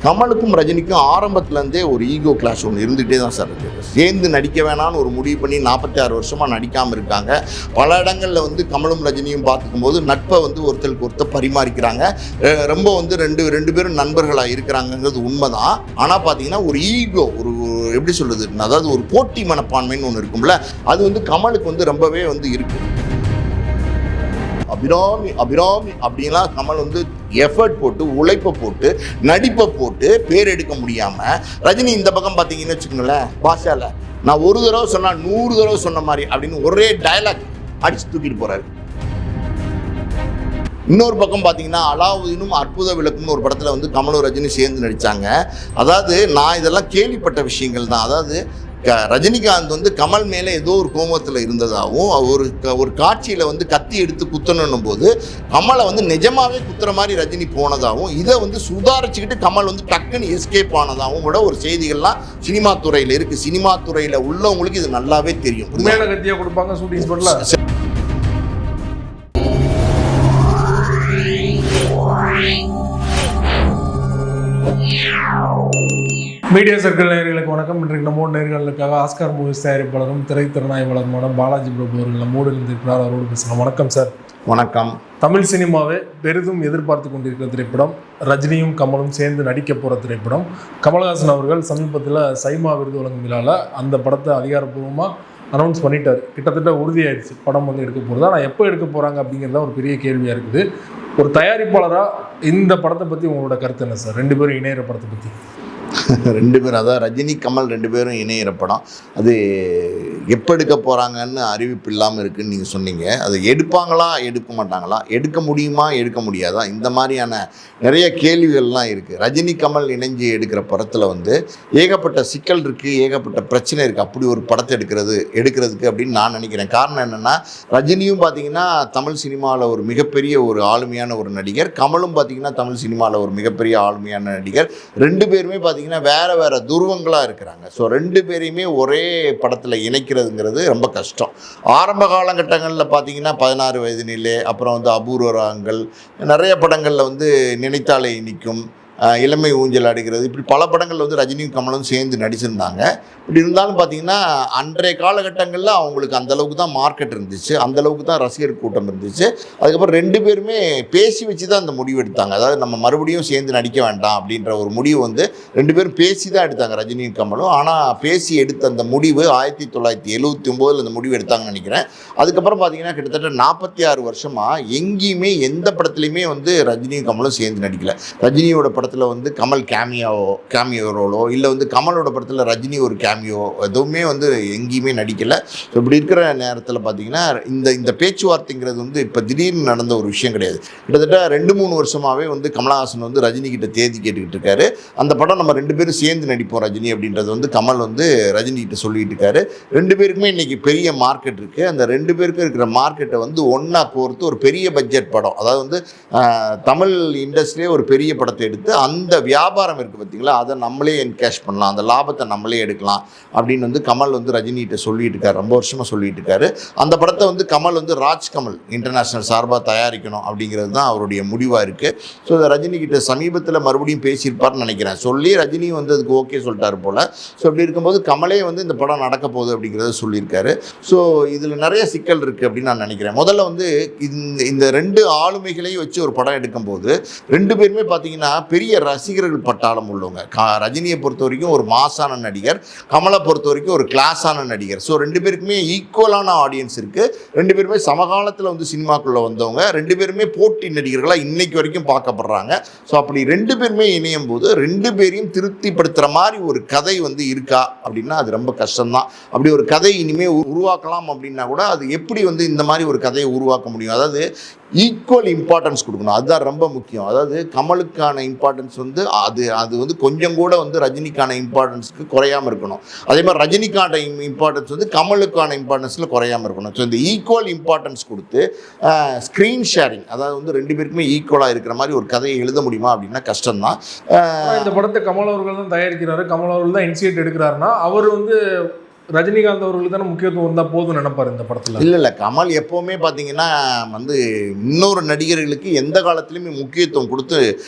கமலுக்கும் ரஜினிக்கும் ஆரம்பத்துலேருந்தே ஒரு ego clash ஒன்று இருந்துகிட்டே தான் சார் இருக்குது. சேர்ந்து நடிக்க வேணான்னு ஒரு முடிவு பண்ணி 46 வருஷமாக நடிக்காமல் இருக்காங்க. பல இடங்களில் வந்து கமலும் ரஜினியும் பார்த்துக்கும் போது நட்பை வந்து ஒருத்தருக்கு ஒருத்தர் பரிமாறிக்கிறாங்க. ரொம்ப வந்து ரெண்டு பேரும் நண்பர்களாக இருக்கிறாங்கங்கிறது உண்மைதான். ஆனால் பார்த்தீங்கன்னா ஒரு ஈகோ, ஒரு எப்படி சொல்கிறது, அதாவது ஒரு போட்டி மனப்பான்மைன்னு ஒன்று இருக்கும்ல, அது வந்து கமலுக்கு வந்து ரொம்பவே வந்து இருக்குது. அபிராமி அபிராமி அப்படின்லாம் கமல் வந்து எஃபர்ட் போட்டு, உழைப்பை போட்டு, நடிப்பை போட்டு பேர் எடுக்க முடியாமல், ரஜினி இந்த பக்கம் பார்த்தீங்கன்னு வச்சுக்கோங்களேன், பாஷாவில் நான் ஒரு தடவை சொன்னால் 100 தடவை சொன்ன மாதிரி அப்படின்னு ஒரே டயலாக் அடிச்சு தூக்கிட்டு போகிறாரு. இன்னொரு பக்கம் பார்த்தீங்கன்னா அலாவுதீனும் அற்புத விளக்குன்னு ஒரு படத்தில் வந்து கமலும் ரஜினி சேர்ந்து நடித்தாங்க. அதாவது நான் இதெல்லாம் கேள்விப்பட்ட விஷயங்கள் தான். அதாவது ரஜினிகாந்த் வந்து கமல் மேலே ஏதோ ஒரு கோபத்தில் இருந்ததாகவும், ஒரு காட்சியில் வந்து கத்தி எடுத்து குத்தணும் போது கமலை வந்து நிஜமாவே குத்துற மாதிரி ரஜினி போனதாகவும், இதை வந்து சுதாரிச்சுக்கிட்டு கமல் வந்து டக்குன்னு எஸ்கேப் ஆனதாகவும் கூட ஒரு செய்திகள்லாம் சினிமா துறையில் இருக்குது. சினிமா துறையில் உள்ளவங்களுக்கு இது நல்லாவே தெரியும். உண்மையான கத்தியாக கொடுப்பாங்க ஷூட்டிங் ஸ்பாட்ல. மீடியா சர்க்கிள் நேயர்களுக்கு வணக்கம். இன்றைக்கு நம்மோட நேயர்களுக்காக ஆஸ்கார் மூவிஸ் தயாரிப்பாளரும் திரைத்திறனாய்வாளருமான பாலாஜி பிரபு அவர்கள் நம்மோடு இருந்திருக்கிறார். அவரோடு பேசலாம். வணக்கம் சார். வணக்கம். தமிழ் சினிமாவை பெரிதும் எதிர்பார்த்து கொண்டிருக்கிற திரைப்படம், ரஜினியும் கமலும் சேர்ந்து நடிக்க போகிற திரைப்படம். கமல்ஹாசன் அவர்கள் சமீபத்தில் சைமா விருது வழங்கும் விழாவில் அந்த படத்தை அதிகாரப்பூர்வமாக அனௌன்ஸ் பண்ணிட்டார். கிட்டத்தட்ட உறுதியாயிடுச்சு படம் வந்து எடுக்க போகிறதா. ஆனால் எப்போ எடுக்க போகிறாங்க அப்படிங்கிறத ஒரு பெரிய கேள்வியாக இருக்குது. ஒரு தயாரிப்பாளராக இந்த படத்தை பற்றி உங்களோட கருத்து என்ன சார்? 2 பேரும் இணையிற படத்தை பற்றி. 2 பேரும், அதான் ரஜினி கமல் 2 பேரும் இணையிற படம். அது எப்போ எடுக்க போகிறாங்கன்னு அறிவிப்பு இல்லாமல் இருக்குதுன்னு நீங்கள் சொன்னீங்க. அது எடுப்பாங்களா, எடுக்க மாட்டாங்களா, எடுக்க முடியுமா, எடுக்க முடியாதா, இந்த மாதிரியான நிறைய கேள்விகள்லாம் இருக்குது. ரஜினி கமல் இணைஞ்சு எடுக்கிற படத்தில் வந்து ஏகப்பட்ட சிக்கல் இருக்குது, ஏகப்பட்ட பிரச்சனை இருக்குது. அப்படி ஒரு படத்தை எடுக்கிறதுக்கு அப்படின்னு நான் நினைக்கிறேன். காரணம் என்னென்னா, ரஜினியும் பார்த்திங்கன்னா தமிழ் சினிமாவில் ஒரு மிகப்பெரிய ஒரு ஆளுமையான ஒரு நடிகர், கமலும் பார்த்திங்கன்னா தமிழ் சினிமாவில் ஒரு மிகப்பெரிய ஆளுமையான நடிகர். 2 பேருமே பார்த்திங்கன்னா வேறு துருவங்களாக இருக்கிறாங்க. ஸோ 2 பேரையுமே ஒரே படத்தில் இணைக்கிறதுங்கிறது ரொம்ப கஷ்டம். ஆரம்ப காலகட்டங்களில் பார்த்திங்கன்னா 16 வயது நிலை, அப்புறம் வந்து அபூர்வ ராகங்கள், நிறைய படங்களில் வந்து நினைத்தாலே இனிக்கும், இளமை ஊஞ்சல் ஆடுகிறது, இப்படி பல படங்களில் வந்து ரஜினியும் கமலும் சேர்ந்து நடிச்சிருந்தாங்க. இப்படி இருந்தாலும் பார்த்திங்கன்னா அன்றைய காலகட்டங்களில் அவங்களுக்கு அந்தளவுக்கு தான் மார்க்கெட் இருந்துச்சு, அந்தளவுக்கு தான் ரசிகர் கூட்டம் இருந்துச்சு. அதுக்கப்புறம் 2 பேருமே பேசி வச்சு தான் அந்த முடிவு எடுத்தாங்க. அதாவது நம்ம மறுபடியும் சேர்ந்து நடிக்க வேண்டாம் அப்படின்ற ஒரு முடிவு வந்து 2 பேரும் பேசி தான் எடுத்தாங்க, ரஜினியும் கமலும். ஆனால் பேசி எடுத்த அந்த முடிவு 1979 அந்த முடிவு எடுத்தாங்கன்னு நினைக்கிறேன். அதுக்கப்புறம் பார்த்திங்கன்னா கிட்டத்தட்ட 46 வருஷமாக எங்கேயுமே எந்த படத்துலையுமே வந்து ரஜினியும் கமலும் சேர்ந்து நடிக்கல. ரஜினியோட படத்தில் வந்து கமல் கேமியோ ரோலோ, இல்லை வந்து கமலோட படத்தில் ரஜினி ஒரு கேமியோ, எதுவுமே வந்து எங்கேயுமே நடிக்கலை. ஸோ இப்படி இருக்கிற நேரத்தில் பார்த்திங்கன்னா இந்த பேச்சுவார்த்தைங்கிறது வந்து இப்போ திடீர்னு நடந்த ஒரு விஷயம் கிடையாது. கிட்டத்தட்ட 2-3 வருஷமாகவே வந்து கமல்ஹாசன் வந்து ரஜினி கிட்ட தேதி கேட்டுக்கிட்டு இருக்காரு. அந்த படம் நம்ம 2 பேரும் சேர்ந்து நடிப்போம் ரஜினி அப்படின்றது வந்து கமல் வந்து ரஜினி கிட்ட சொல்லிட்டு இருக்காரு. 2 பேருக்குமே இன்றைக்கி பெரிய மார்க்கெட் இருக்குது. அந்த 2 பேருக்கும் இருக்கிற மார்க்கெட்டை வந்து ஒன்றா கோர்த்து ஒரு பெரிய பட்ஜெட் படம், அதாவது வந்து தமிழ் இண்டஸ்ட்ரியே ஒரு பெரிய படத்தை எடுத்து அந்த வியாபாரம் இருக்குது பார்த்திங்களா, அதை நம்மளே என்கேஷ் பண்ணலாம், அந்த லாபத்தை நம்மளே எடுக்கலாம் அப்படின்னு வந்து கமல் வந்து ரஜினிகிட்ட சொல்லிட்டு இருக்காரு. ரொம்ப வருஷமாக சொல்லிட்டு இருக்காரு. அந்த படத்தை வந்து கமல் வந்து ராஜ்கமல் இன்டர்நேஷ்னல் சார்பாக தயாரிக்கணும் அப்படிங்கிறது தான் அவருடைய முடிவாக இருக்குது. ஸோ இதை ரஜினிகிட்ட சமீபத்தில் மறுபடியும் பேசியிருப்பார்னு நினைக்கிறேன். சொல்லி ரஜினியும் வந்து அதுக்கு ஓகே சொல்லிட்டாரு போல். ஸோ இப்படி இருக்கும்போது கமலே வந்து இந்த படம் நடக்க போகுது அப்படிங்கிறத சொல்லியிருக்காரு. ஸோ இதில் நிறைய சிக்கல் இருக்குது அப்படின்னு நான் நினைக்கிறேன். முதல்ல வந்து இந்த 2 ஆளுமைகளையும் வச்சு ஒரு படம் எடுக்கும்போது 2 பேருமே பார்த்திங்கன்னா பெரிய ரசிகர்கள் பட்டாளம் உள்ளவங்க. ரஜினியை பொறுத்த வரைக்கும் ஒரு மாசான நடிகர், கமலை பொறுத்த வரைக்கும் ஒரு கிளாஸான நடிகர். ஸோ 2 பேருக்குமே ஈக்குவலான ஆடியன்ஸ் இருக்குது. 2 பேருமே சமகாலத்தில் வந்து சினிமாக்குள்ளே வந்தவங்க. 2 பேருமே போட்டி நடிகர்களாக இன்னைக்கு வரைக்கும் பார்க்கப்படுறாங்க. ஸோ அப்படி 2 பேருமே இணையும் போது 2 பேரையும் திருப்திப்படுத்துகிற மாதிரி ஒரு கதை வந்து இருக்கா அப்படின்னா அது ரொம்ப கஷ்டம்தான். அப்படி ஒரு கதை இனிமேல் உருவாக்கலாம் அப்படின்னா கூட அது எப்படி வந்து இந்த மாதிரி ஒரு கதையை உருவாக்க முடியும்? அதாவது ஈக்குவல் இம்பார்ட்டன்ஸ் கொடுக்கணும், அதுதான் ரொம்ப முக்கியம். அதாவது கமலுக்கான இம்பார்ட்டன்ஸ் வந்து அது வந்து கொஞ்சம் கூட வந்து ரஜினிக்கான இம்பார்ட்டன்ஸுக்கு குறையாமல் இருக்கணும். அதே மாதிரி ரஜினிக்கான இம்பார்ட்டன்ஸ் வந்து கமலுக்கான இம்பார்ட்டன்ஸில் குறையாமல் இருக்கணும். ஸோ இந்த ஈக்குவல் இம்பார்ட்டன்ஸ் கொடுத்து ஸ்க்ரீன் ஷேரிங், அதாவது வந்து 2 பேருக்குமே ஈக்குவலாக இருக்கிற மாதிரி ஒரு கதையை எழுத முடியுமா அப்படின்னா கஷ்டம்தான். இந்த படத்தை கமல் அவர்கள் தான் தயாரிக்கிறாரு, கமல் அவர்கள் தான் இனிஷியேட் எடுக்கிறாருன்னா அவர் வந்து ரஜினிகாந்த் அவர்களுக்கு தானே முக்கியத்துவம் இருந்தால் போதும் நினைப்பார் இந்த படத்தில். இல்லை கமல் எப்போவுமே பார்த்தீங்கன்னா வந்து இன்னொரு நடிகர்களுக்கு எந்த காலத்துலையுமே முக்கியத்துவம் கொடுத்து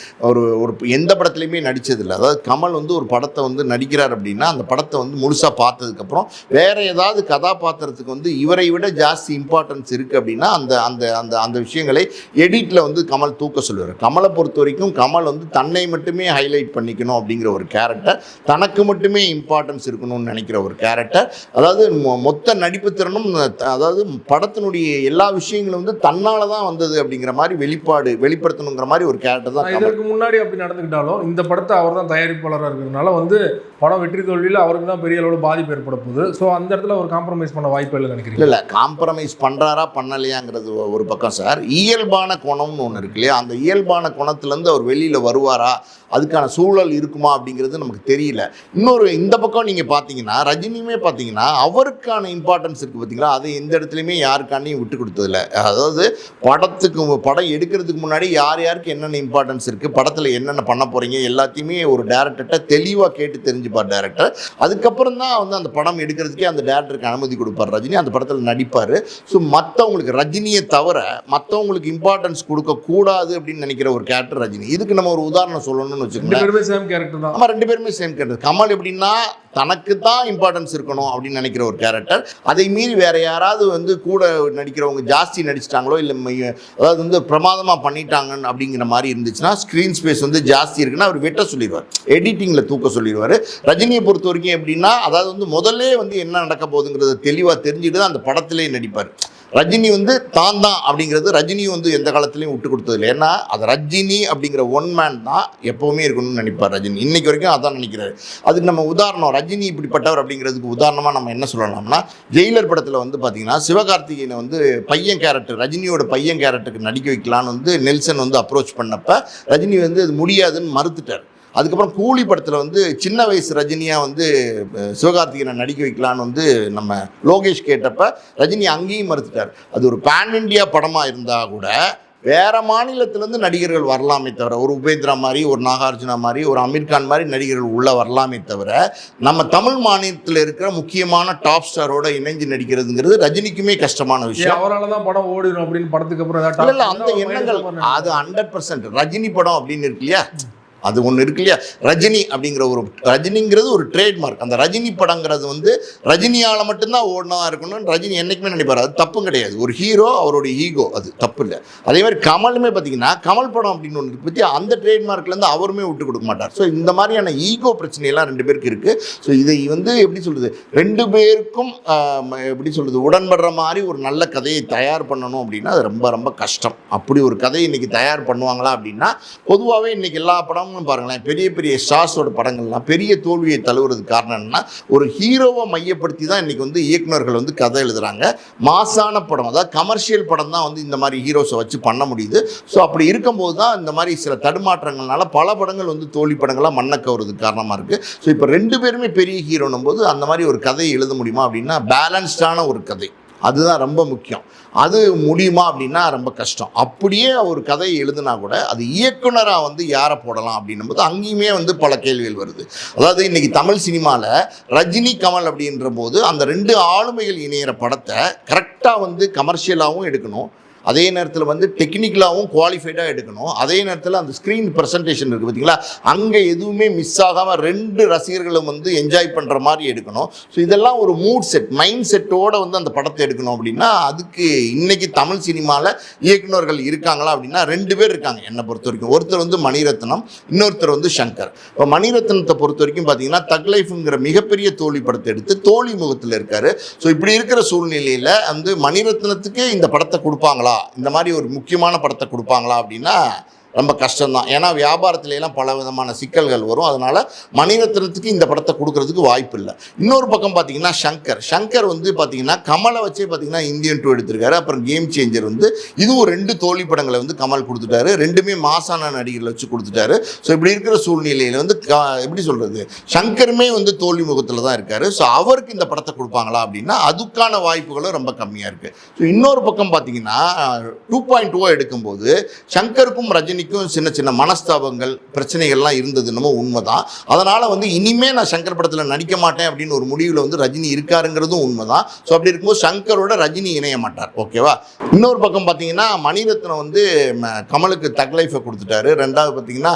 ஒரு ஒரு எந்த படத்துலையுமே நடித்ததில்லை. அதாவது கமல் வந்து ஒரு படத்தை வந்து நடிக்கிறார் அப்படின்னா அந்த படத்தை வந்து முழுசாக பார்த்ததுக்கப்புறம் வேறு ஏதாவது கதாபாத்திரத்துக்கு வந்து இவரை விட ஜாஸ்தி இம்பார்ட்டன்ஸ் இருக்குது அப்படின்னா அந்த அந்த அந்த அந்த விஷயங்களை எடிட்டில் வந்து கமல் தூக்க சொல்லுவார். கமலை பொறுத்த வரைக்கும் கமல் வந்து தன்னை மட்டுமே ஹைலைட் பண்ணிக்கணும் அப்படிங்கிற ஒரு கேரக்டர், தனக்கு மட்டுமே இம்பார்ட்டன்ஸ் இருக்கணும்னு நினைக்கிற ஒரு கேரக்டர். அதாவது மொத்த நடிப்பு திறனும், அதாவது படத்தினுடைய எல்லா விஷயங்களும் வந்து தன்னால தான் வந்தது அப்படிங்கிற மாதிரி வெளிப்படுத்தணுங்கிற மாதிரி ஒரு கேரக்டர் தான். இதற்கு முன்னாடி அப்படி நடந்துக்கிட்டாலும் இந்த படத்தை அவர் தான் தயாரிப்பாளராக இருக்கிறதுனால வந்து படம் வெற்றி தோல்வியில் அவருக்கு தான் பெரிய அளவில் பாதிப்பு ஏற்பட போகுது. ஸோ அந்த இடத்துல ஒரு காம்ப்ரமைஸ் பண்ண வாய்ப்பு இல்லை நினைக்கிறீங்க? இல்லை காம்ப்ரமைஸ் பண்ணுறாரா பண்ணலையாங்கிறது ஒரு பக்கம் சார். இயல்பான குணம்னு ஒன்று இருக்கு இல்லையா, அந்த இயல்பான குணத்துலேருந்து அவர் வெளியில் வருவாரா, அதுக்கான சூழல் இருக்குமா அப்படிங்கிறது நமக்கு தெரியல. இன்னொரு இந்த பக்கம் நீங்கள் பார்த்தீங்கன்னா ரஜினியுமே பார்த்தீங்கன்னா அவருக்கான இம்பார்ட்டன்ஸ் இருக்குது பார்த்தீங்களா, அது எந்த இடத்துலையுமே யாருக்காண்டையும் விட்டு கொடுத்ததில்ல. அதாவது படம் எடுக்கிறதுக்கு முன்னாடி யார் யாருக்கு என்னென்ன இம்பார்ட்டன்ஸ் இருக்குது, படத்தில் என்னென்ன பண்ண போகிறீங்க எல்லாத்தையுமே ஒரு டேரக்டர்கிட்ட தெளிவாக கேட்டு தெரிஞ்சுப்பார் டேரக்டர். அதுக்கப்புறம் தான் வந்து அந்த படம் எடுக்கிறதுக்கே அந்த டேரக்டருக்கு அனுமதி கொடுப்பார் ரஜினி, அந்த படத்தில் நடிப்பார். ஸோ மற்றவங்களுக்கு ரஜினியை தவிர மற்றவங்களுக்கு இம்பார்ட்டன்ஸ் கொடுக்கக்கூடாது அப்படின்னு நினைக்கிற ஒரு கேரக்டர் ரஜினி. இதுக்கு நம்ம ஒரு உதாரணம் சொல்லணும்னு வச்சுக்கோங்களேன். ரெண்டு பேருமே சேம் கேரக்டர். கமல் எப்படின்னா தனக்கு தான் இம்பார்ட்டன்ஸ் இருக்கணும் அப்படின்னு நினைக்கிற ஒரு கேரக்டர். அதை மீறி வேற யாராவது வந்து கூட நடிக்கிறவங்க ஜாஸ்தி நடிச்சிட்டாங்களோ இல்லை அதாவது வந்து பிரமாதமாக பண்ணிட்டாங்க அப்படிங்கிற மாதிரி இருந்துச்சுன்னா, ஸ்க்ரீன் ஸ்பேஸ் வந்து ஜாஸ்தி இருக்குன்னா அவர் வெட்ட சொல்லிடுவார், எடிட்டிங்கில் தூக்க சொல்லிடுவார். ரஜினியை பொறுத்த வரைக்கும் எப்படின்னா அதாவது வந்து முதல்ல வந்து என்ன நடக்க போகுதுங்கிறத தெளிவாக தெரிஞ்சுட்டு தான் அந்த படத்திலே நடிப்பார். ரஜினி வந்து தான் அப்படிங்கிறது ரஜினியும் வந்து எந்த காலத்துலையும் விட்டு கொடுத்ததில்லை. ஏன்னா அது ரஜினி அப்படிங்கிற ஒன் மேன் தான் எப்போவுமே இருக்கணும்னு நினைப்பார் ரஜினி. இன்னைக்கு வரைக்கும் அதான் நினைக்கிறாரு. அதுக்கு நம்ம உதாரணம் ரஜினி இப்படிப்பட்டவர் அப்படிங்கிறதுக்கு உதாரணமாக நம்ம என்ன சொல்லலாம்னா, ஜெயிலர் படத்தில் வந்து பார்த்தீங்கன்னா சிவகார்த்திகேயனை வந்து பையன் கேரக்டர், ரஜினியோட பையன் கேரக்டருக்கு நடிக்க வைக்கலான்னு வந்து நெல்சன் வந்து அப்ரோச் பண்ணப்போ ரஜினி வந்து அது முடியாதுன்னு மறுத்துட்டார். அதுக்கப்புறம் கூலி படத்தில் வந்து சின்ன வயசு ரஜினியாக வந்து சிவகார்த்திகேயனை நடிக்க வைக்கலான்னு வந்து நம்ம லோகேஷ் கேட்டப்ப ரஜினி அங்கேயும் மறுத்துட்டார். அது ஒரு பேன் இண்டியா படமாக இருந்தால் கூட வேறு மாநிலத்திலேருந்து நடிகர்கள் வரலாமே தவிர, ஒரு உபேந்திரா மாதிரி, ஒரு நாகார்ஜுனா மாதிரி, ஒரு அமீர்கான் மாதிரி நடிகர்கள் உள்ளே வரலாமே தவிர நம்ம தமிழ் மாநிலத்தில் இருக்கிற முக்கியமான டாப் ஸ்டாரோட இணைஞ்சு நடிக்கிறதுங்கிறது ரஜினிக்குமே கஷ்டமான விஷயம். அவரால் தான் படம் ஓடிடும் அப்படின்னு படத்துக்கு அப்புறம் இல்லை அந்த எண்ணங்கள் அது 100%. ரஜினி படம் அப்படின்னு இருக்கு இல்லையா, அது ஒன்று இருக்கு இல்லையா, ரஜினி அப்படிங்கிற ஒரு ரஜினிங்கிறது ஒரு ட்ரேட்மார்க். அந்த ரஜினி படங்கிறது வந்து ரஜினியால் மட்டும்தான் ஓடினா இருக்கணும்னு ரஜினி என்றைக்குமே நினைப்பார். அது தப்பும் கிடையாது. ஒரு ஹீரோ அவருடைய ஈகோ, அது தப்பு இல்லை. அதே மாதிரி கமலுமே பார்த்தீங்கன்னா கமல் படம் அப்படின்னு ஒன்று பற்றி அந்த ட்ரேட்மார்க்லேருந்து அவருமே விட்டு கொடுக்க மாட்டார். ஸோ இந்த மாதிரியான ஈகோ பிரச்சனையெல்லாம் ரெண்டு பேருக்கு இருக்குது. ஸோ இதை வந்து எப்படி சொல்கிறது, ரெண்டு பேருக்கும் எப்படி சொல்கிறது உடன்படுற மாதிரி ஒரு நல்ல கதையை தயார் பண்ணணும் அப்படின்னா அது ரொம்ப ரொம்ப கஷ்டம். அப்படி ஒரு கதையை இன்றைக்கி தயார் பண்ணுவாங்களா அப்படின்னா, பொதுவாகவே இன்றைக்கி எல்லா படம் பாருங்களேன், பெரிய பெரிய ஸ்டார்ஸோட படங்கள்லாம் பெரிய தோல்வியை தழுவுறதுக்கு காரணம் என்னன்னா, ஒரு ஹீரோவை மையப்படுத்தி தான் இன்னைக்கு வந்து இயக்குநர்கள் வந்து கதை எழுதுறாங்க. மாசான படம், அதாவது கமர்ஷியல் படம் தான் வந்து இந்த மாதிரி ஹீரோஸை வச்சு பண்ண முடியுது. ஸோ அப்படி இருக்கும்போது தான் இந்த மாதிரி சில தடுமாற்றங்கள்னால பல படங்கள் வந்து தோல்வி படங்களாக மண்ணை கவுறதுக்கு காரணமாக இருக்குது. ஸோ இப்போ ரெண்டு பேருமே பெரிய ஹீரோனும் போது அந்த மாதிரி ஒரு கதையை எழுத முடியுமா அப்படின்னா, பேலன்ஸ்டான ஒரு கதை, அதுதான் ரொம்ப முக்கியம். அது முடியுமா அப்படின்னா ரொம்ப கஷ்டம். அப்படியே ஒரு கதையை எழுதுனா கூட அது இயக்குனராக வந்து யாரை போடலாம் அப்படின்னும் போது அங்கேயுமே வந்து பல கேள்விகள் வருது. அதாவது இன்றைக்கி தமிழ் சினிமாவில் ரஜினி கமல் அப்படின்ற போது அந்த ரெண்டு ஆளுமைகள் இணையிற படத்தை கரெக்டாக வந்து கமர்ஷியலாகவும் எடுக்கணும், அதே நேரத்தில் வந்து டெக்னிக்கலாகவும் குவாலிஃபைடாக எடுக்கணும், அதே நேரத்தில் அந்த ஸ்க்ரீன் ப்ரெசன்டேஷன் இருக்குது பார்த்தீங்களா, அங்கே எதுவுமே மிஸ் ஆகாமல் ரெண்டு ரசிகர்களும் வந்து என்ஜாய் பண்ணுற மாதிரி எடுக்கணும். ஸோ இதெல்லாம் ஒரு மூட் செட், மைண்ட் செட்டோடு வந்து அந்த படத்தை எடுக்கணும் அப்படின்னா அதுக்கு இன்றைக்கி தமிழ் சினிமாவில் இயக்குநர்கள் இருக்காங்களா அப்படின்னா ரெண்டு பேர் இருக்காங்க என்னை பொறுத்த வரைக்கும். ஒருத்தர் வந்து மணிரத்னம், இன்னொருத்தர் வந்து சங்கர். இப்போ மணிரத்னத்தை பொறுத்த வரைக்கும் பார்த்தீங்கன்னா தக் லைஃப்ங்கிற மிகப்பெரிய தோல்வி படத்தை எடுத்து தோல்வி முகத்தில் இருக்கார். ஸோ இப்படி இருக்கிற சூழ்நிலையில் வந்து மணிரத்னத்துக்கு இந்த படத்தை கொடுப்பாங்களா, இந்த மாதிரி ஒரு முக்கியமான படத்தை கொடுப்பாங்களா அப்படின்னா ரொம்ப கஷ்டம்தான். ஏன்னா வியாபாரத்துலாம் பல விதமான சிக்கல்கள் வரும். அதனால் மணிரத்னத்துக்கு இந்த படத்தை கொடுக்கறதுக்கு வாய்ப்பு இல்லை. இன்னொரு பக்கம் பார்த்தீங்கன்னா சங்கர் வந்து பார்த்தீங்கன்னா கமலை வச்சே பார்த்தீங்கன்னா இந்தியன் 2 எடுத்திருக்காரு. அப்புறம் கேம் சேஞ்சர் வந்து இதுவும் ரெண்டு தோல்வி படங்களை வந்து கமல் கொடுத்துட்டாரு, ரெண்டுமே மாசான நடிகர்களை வச்சு கொடுத்துட்டாரு. ஸோ இப்படி இருக்கிற சூழ்நிலையில் வந்து எப்படி சொல்கிறது, சங்கருமே வந்து தோல்வி முகத்தில் தான் இருக்கார். ஸோ அவருக்கு இந்த படத்தை கொடுப்பாங்களா அப்படின்னா அதுக்கான வாய்ப்புகளும் ரொம்ப கம்மியாக இருக்குது. ஸோ இன்னொரு பக்கம் பார்த்தீங்கன்னா 2.0 எடுக்கும்போது சங்கருக்கும் ரஜினிக்கும் வரைக்கும் சின்ன சின்ன மனஸ்தாபங்கள் பிரச்சனைகள்லாம் இருந்தது என்னமோ உண்மைதான். அதனால் வந்து இனிமேல் நான் சங்கர் படத்தில் நடிக்க மாட்டேன் அப்படின்னு ஒரு முடிவில் வந்து ரஜினி இருக்காருங்கிறதும் உண்மைதான். ஸோ அப்படி இருக்கும்போது சங்கரோட ரஜினி இணைய மாட்டார். ஓகேவா? இன்னொரு பக்கம் பார்த்தீங்கன்னா மணிரத்னம் வந்து கமலுக்கு தக் லைஃபை கொடுத்துட்டாரு. ரெண்டாவது பார்த்தீங்கன்னா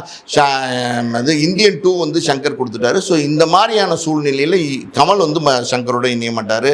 அது இந்தியன் 2 வந்து சங்கர் கொடுத்துட்டாரு. ஸோ இந்த மாதிரியான சூழ்நிலையில் கமல் வந்து சங்கரோட இணைய மாட்டார்.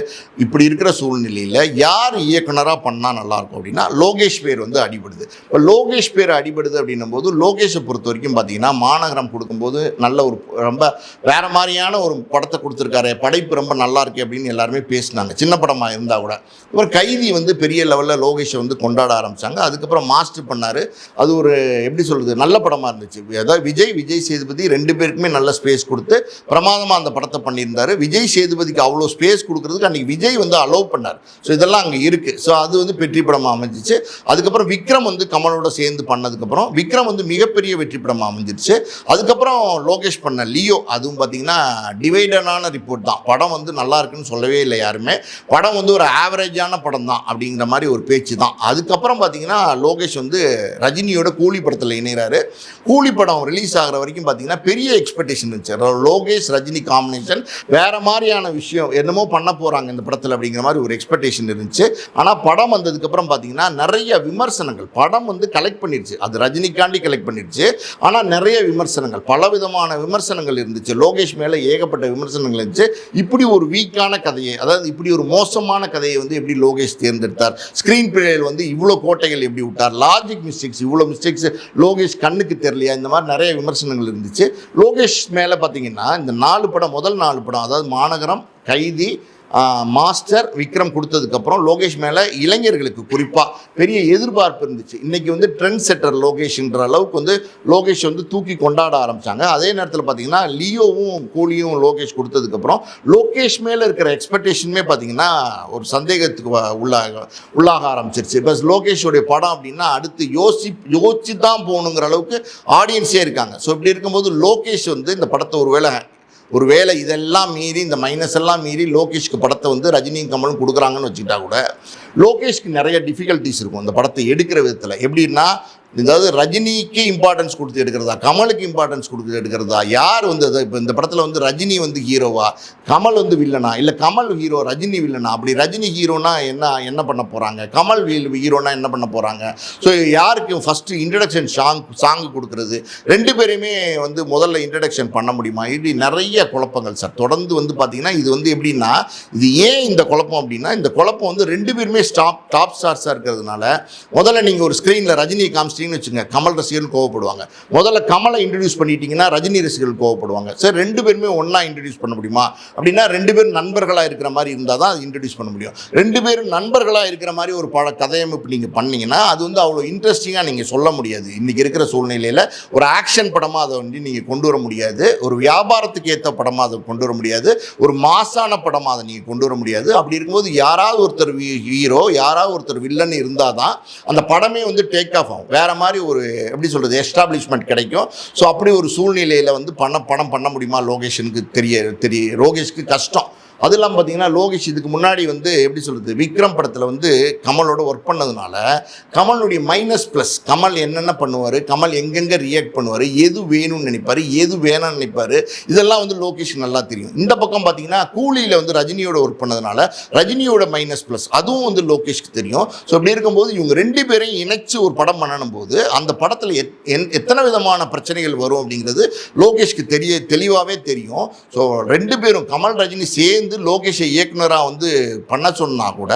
இப்படி இருக்கிற சூழ்நிலையில் யார் இயக்குனராக பண்ணால் நல்லாயிருக்கும் அப்படின்னா லோகேஷ் பேர் வந்து அடிபடுது. இப்போ லோகேஷ் பேர் அடிபடுது அப்படின்னும் போது லோகேஷை பொறுத்த வரைக்கும் பார்த்தீங்கன்னா மாநகரம் கொடுக்கும்போது நல்ல ஒரு ரொம்ப வேற மாதிரியான ஒரு படத்தை கொடுத்துருக்காரு, படைப்பு ரொம்ப நல்லா இருக்கு அப்படின்னு எல்லாருமே பேசினாங்க, சின்ன படமாக இருந்தால் கூட. அப்புறம் கைதி வந்து பெரிய லெவலில் லோகேஷை வந்து கொண்டாட ஆரம்பித்தாங்க. அதுக்கப்புறம் மாஸ்டர் பண்ணார். அது ஒரு எப்படி சொல்கிறது, நல்ல படமாக இருந்துச்சு. அதாவது விஜய் சேதுபதி ரெண்டு பேருக்குமே நல்ல ஸ்பேஸ் கொடுத்து பிரமாதமாக அந்த படத்தை பண்ணியிருந்தார். விஜய் சேதுபதிக்கு அவ்வளோ ஸ்பேஸ் கொடுக்குறதுக்கு அன்றைக்கி விஜய் வந்து அலோவ் பண்ணார். ஸோ இதெல்லாம் அங்கே இருக்குது. ஸோ அது வந்து வெற்றி படமாக அமைஞ்சிச்சு. அதுக்கப்புறம் விக்ரம் வந்து கமலோட சேர்ந்து பண்ணதுக்கப்புறம் விக்ரம் வந்து மிகப்பெரிய வெற்றி படமாக அமைஞ்சிருச்சு. அதுக்கப்புறம் லோகேஷ் பண்ண லியோ, அதுவும் பார்த்தீங்கன்னா டிவைடடான ரிப்போர்ட் தான். படம் வந்து நல்லா இருக்குன்னு சொல்லவே இல்லை யாருமே. படம் வந்து ஒரு ஆவரேஜான படம் தான் அப்படிங்கிற மாதிரி ஒரு பேச்சு தான். அதுக்கப்புறம் பார்த்தீங்கன்னா லோகேஷ் வந்து ரஜினியோட கூலி படத்தில் இணைகிறாரு. கூலி படம் ரிலீஸ் ஆகிற வரைக்கும் பார்த்தீங்கன்னா பெரிய எக்ஸ்பெக்டேஷன் இருந்துச்சு. லோகேஷ் ரஜினி காம்பினேஷன் வேறு மாதிரியான விஷயம் என்னமோ பண்ண போகிறாங்க இந்த படத்தில் அப்படிங்கிற மாதிரி ஒரு எக்ஸ்பெக்டேஷன் இருந்துச்சு. ஆனால் படம் வந்ததுக்கப்புறம் பார்த்தீங்கன்னா நிறைய விமர்சனங்கள். படம் வந்து கலெக்ட் பண்ணிடுச்சு, அது ரஜினிக்காண்டி கலெக்ட் பண்ணிடுச்சு. ஆனால் நிறைய விமர்சனங்கள், பலவிதமான விமர்சனங்கள் இருந்துச்சு. லோகேஷ் மேலே ஏகப்பட்ட விமர்சனங்கள் இருந்துச்சு. இப்படி ஒரு வீக்கான கதையை, அதாவது இப்படி ஒரு மோசமான கதையை வந்து எப்படி லோகேஷ் தேர்ந்தெடுத்தார், ஸ்க்ரீன் பிளேயில் வந்து இவ்வளோ கோட்டைகள் எப்படி விட்டார், லாஜிக் மிஸ்டேக்ஸ், இவ்வளோ மிஸ்டேக்ஸ் லோகேஷ் கண்ணுக்கு தெரியலையா, இந்த மாதிரி நிறைய விமர்சனங்கள் இருந்துச்சு. லோகேஷ் மேலே பார்த்தீங்கன்னா இந்த 4 படம், முதல் 4 படம், அதாவது மாநகரம், கைதி, மாஸ்டர், விக்ரம் கொடுத்ததுக்கப்புறம் லோகேஷ் மேலே இளைஞர்களுக்கு குறிப்பாக பெரிய எதிர்பார்ப்பு இருந்துச்சு. இன்றைக்கி வந்து ட்ரெண்ட் செட்டர் லோகேஷ்ன்ற அளவுக்கு வந்து லோகேஷ் வந்து தூக்கி கொண்டாட ஆரம்பித்தாங்க. அதே நேரத்தில் பார்த்தீங்கன்னா லியோவும் கூலியும் லோகேஷ் கொடுத்ததுக்கப்புறம் லோகேஷ் மேலே இருக்கிற எக்ஸ்பெக்டேஷனுமே பார்த்தீங்கன்னா ஒரு சந்தேகத்துக்கு உள்ளாக ஆரம்பிச்சிருச்சு. பஸ் லோகேஷோடைய படம் அப்படின்னா அடுத்து யோசிச்சு தான் போகணுங்கிற அளவுக்கு ஆடியன்ஸே இருக்காங்க. ஸோ இப்படி இருக்கும்போது லோகேஷ் வந்து இந்த படத்தை ஒருவேளை இதெல்லாம் மீறி, இந்த மைனஸ் எல்லாம் மீறி லோகேஷ்க்கு படத்தை வந்து ரஜினியும் கமலும் கொடுக்குறாங்கன்னு வச்சுக்கிட்டா கூட லோகேஷ்க்கு நிறைய டிஃபிகல்ட்டிஸ் இருக்கும் இந்த படத்தை எடுக்கிற விதத்தில். எப்படின்னா, அதாவது ரஜினிக்கு இம்பார்ட்டன்ஸ் கொடுத்து எடுக்கிறதா, கமலுக்கு இம்பார்ட்டன்ஸ் கொடுத்து எடுக்கிறதா, யார் வந்து இப்போ இந்த படத்தில் வந்து ரஜினி வந்து ஹீரோவா, கமல் வந்து வில்லனா, இல்லை கமல் ஹீரோ ரஜினி வில்லனா, அப்படி ரஜினி ஹீரோனா என்ன பண்ண போகிறாங்க, கமல் ஹீரோனா என்ன பண்ண போகிறாங்க. ஸோ யாருக்கு ஃபஸ்ட்டு இன்ட்ரடக்ஷன் சாங் கொடுக்குறது, ரெண்டு பேரையுமே வந்து முதல்ல இன்ட்ரடக்ஷன் பண்ண முடியுமா, இப்படி நிறைய குழப்பங்கள் சார். தொடர்ந்து வந்து பார்த்தீங்கன்னா இது வந்து எப்படின்னா, இது ஏன் இந்த குழப்பம் அப்படின்னா, இந்த குழப்பம் வந்து ரெண்டு பேருமே டாப் ஸ்டார்ஸாக இருக்கிறதுனால முதல்ல நீங்கள் ஒரு ஸ்க்ரீனில் ரஜினியை காமிச்சிட்டிங்கன்னு வச்சுங்க, கமல் ரசிகர்கள் கோவப்படுவாங்க. முதல்ல கமலை இன்ட்ரடியூஸ் பண்ணிட்டீங்கன்னா ரஜினி ரசிகர்கள் கோவப்படுவாங்க. சார் ரெண்டு பேருமே ஒன்றா இன்ட்ரடியூஸ் பண்ண முடியுமா அப்படின்னா, ரெண்டு பேரும் நண்பர்களாக இருக்கிற மாதிரி இருந்தால் தான் அது இன்ட்ரடியூஸ் பண்ண முடியும். ரெண்டு பேரும் நண்பர்களாக இருக்கிற மாதிரி ஒரு கதையமைப்பு நீங்கள் பண்ணீங்கன்னா அது வந்து அவ்வளோ இன்ட்ரெஸ்டிங்காக நீங்கள் சொல்ல முடியாது. இன்றைக்கி இருக்கிற சூழ்நிலையில் ஒரு ஆக்ஷன் படமாக அதை வந்து நீங்கள் கொண்டு வர முடியாது, ஒரு வியாபாரத்துக்கு ஏற்ற படமாக அதை கொண்டு வர முடியாது, ஒரு மாசான படமாக அதை நீங்கள் கொண்டு வர முடியாது. அப்படி இருக்கும்போது யாராவது ஒருத்தர் ஹீரோ, யாராவது ஒருத்தர் வில்லன் இருந்தால் தான் அந்த படமே வந்து டேக் ஆஃப் ஆகும், வேறு மாதிரி ஒரு எப்படி சொல்கிறது எஸ்டாப்ளிஷ்மெண்ட் கிடைக்கும். ஸோ அப்படி ஒரு சூழ்நிலையில் வந்து படம் பண்ண முடியுமா லோகேஷனுக்கு லோகேஷ்க்கு கஷ்டம். அது இல்லாமல் பார்த்தீங்கன்னா லோகேஷ் இதுக்கு முன்னாடி வந்து எப்படி சொல்கிறது, விக்ரம் படத்தில் வந்து கமலோட ஒர்க் பண்ணதுனால கமலுடைய மைனஸ் ப்ளஸ், கமல் என்னென்ன பண்ணுவார், கமல் எங்கெங்கே ரியாக்ட் பண்ணுவார், எது வேணும்னு நினைப்பார், எது வேணாம்னு நினைப்பார், இதெல்லாம் வந்து லோகேஷ் நல்லா தெரியும். இந்த பக்கம் பார்த்தீங்கன்னா கூலியில் வந்து ரஜினியோட ஒர்க் பண்ணதுனால ரஜினியோட மைனஸ் ப்ளஸ் அதுவும் வந்து லோகேஷ்க்கு தெரியும். ஸோ இப்படி இருக்கும்போது இவங்க ரெண்டு பேரையும் இணைச்சு ஒரு படம் பண்ணணும் போது அந்த படத்தில் எத்தனை விதமான பிரச்சனைகள் வரும் அப்படிங்கிறது லோகேஷ்க்கு தெளிவாகவே தெரியும். ஸோ ரெண்டு பேரும் கமல் ரஜினி சேர்ந்து லோகேஷை இயக்குனராக வந்து பண்ண சொன்னா கூட